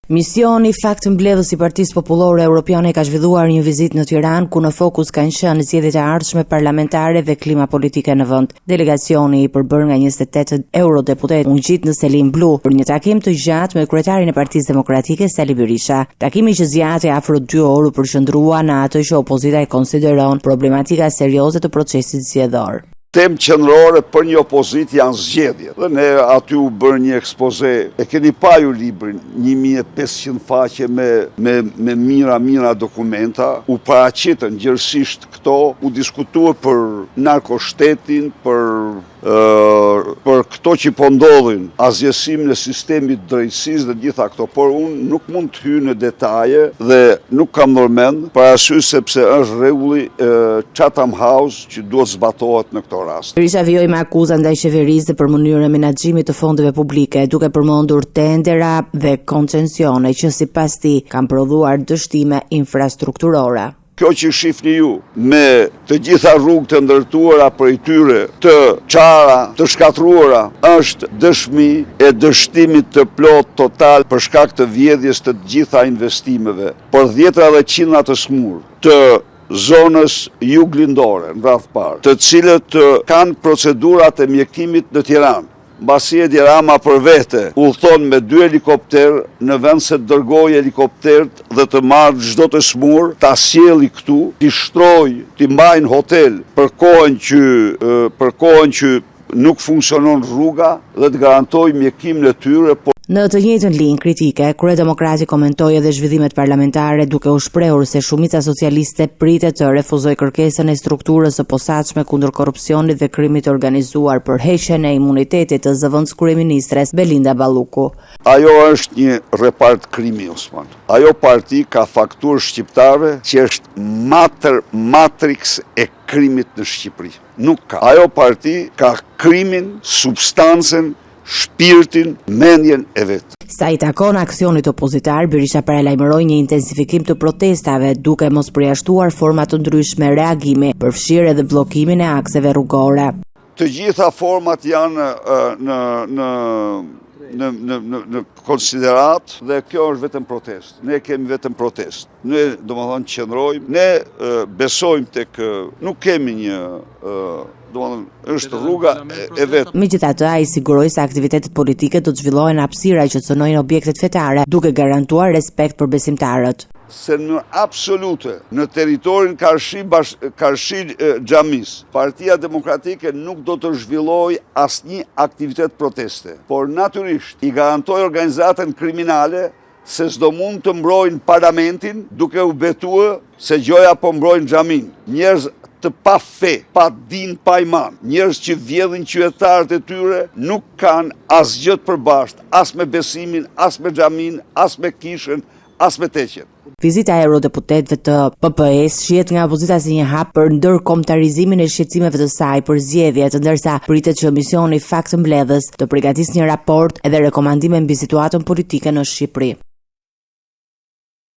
Misioni Faktëmbledhës i Partisë Popullore Europiane ka zhvilluar një vizitë në Tiranë ku në fokus kanë qenë zgjedhjet e ardhshme parlamentare dhe klima politike në vend. Delegacioni i përbër nga 28 eurodeputet u ngjit në Selim Blu për një takim të gjatë me kryetarin e Partisë Demokratike Sali Berisha. Takimi që zgjati afro 2 orë u përqendrua në atë që opozita e konsideron problematika serioze të procesit zgjedhor. Temë qendrore për një opozit janë zgjedhjet. Dhe ne aty u bërë një ekspoze. E keni pa ju librin 1500 faqe me mira dokumenta. U paraqitën gjërësisht këto, u diskutuar për narkoshtetin, për këto që po ndodhin, azjesimin e sistemit drejtësisë dhe gjitha këto, por unë nuk mund të hyj në detaje dhe nuk kam ndërmend, për arsye sepse është rregulli Chatham House që duhet zbatohet në këto rast. Berisha vijoi me akuza ndaj qeverisë për mënyrën e menaxhimit të fondeve publike, duke përmendur tendera dhe koncesione që sipas tij kanë prodhuar dështime infrastrukturore. Kjo që shifni ju, me të gjitha rrugë të ndërtuara për i tyre, të çara, të shkatruara, është dëshmi e dështimit të plot total për shkak të vjedhjes të gjitha investimeve, për dhjetra dhe qindra të smur, të zonës juglindore, në radhë parë, të cilët kanë procedurat e mjekimit në Tiranë. Mbasi Edi Rama për vete udhton me 2 helikopter në vend se të dërgoj helikoptert dhe të marrë çdo të smur, ta sjelli këtu, t'i shtroj, t'i mbajnë hotel për kohën që nuk funksionon rruga dhe të garantoj mjekimin e tyre. Në të njëjtën linjë kritike, Kryedemokrati komentoi edhe zhvillimet parlamentare duke u shprehur se shumica socialiste pritet të refuzojë kërkesën e strukturës së posaçme kundër korrupsionit dhe krimit të organizuar për heqjen e imunitetit të zëvendës kryeministres Belinda Balluku. Ajo është një repart krimi, Osman. Ajo parti ka fakturë shqiptarëve që është matrix e krimit në Shqipëri. Nuk ka. Ajo parti ka krimin, substancën, shpirtin, mendjen e vetë. Sa i takon aksionit opozitar, Berisha paralajmëroi një intensifikim të protestave duke mos përjashtuar forma të ndryshme reagimi, përfshirë edhe bllokimin e akseve rrugore. Të gjitha format janë në konsiderat dhe kjo është vetëm protest. Ne kemi vetëm protest. Ne domethënë qëndrojmë, ne besojmë tek nuk kemi një është rruga e vetë. Megjithatë, ai siguroi se aktivitetet politike do të zhvillohen në hapësira që cënojnë objektet fetare, duke garantuar respekt për besimtarët. Se në absolute, në teritorin Karshi Xhamis, Partia Demokratike nuk do të zhvilloj asnjë aktivitet proteste, por natyrisht i garantoj organizatën kriminale se s'do mund të mbrojnë parlamentin duke u betuar se gjoja po mbrojnë Xhamin. Njerëz të pa fe, pa din, pa iman. Njerëz që vjedhin qytetarët e tyre nuk kanë asgjë të përbashkët, as me besimin, as me Xhamin, as me kishën, as me teqen. Vizita e eurodeputetëve të PPS shihet nga opozita si një hap për ndërkombëtarizimin e shqetësimeve të saj për zgjedhjet, ndërsa pritet që misioni Faktëmbledhës të përgatisë një raport edhe rekomandime mbi situatën politike në Shqipëri.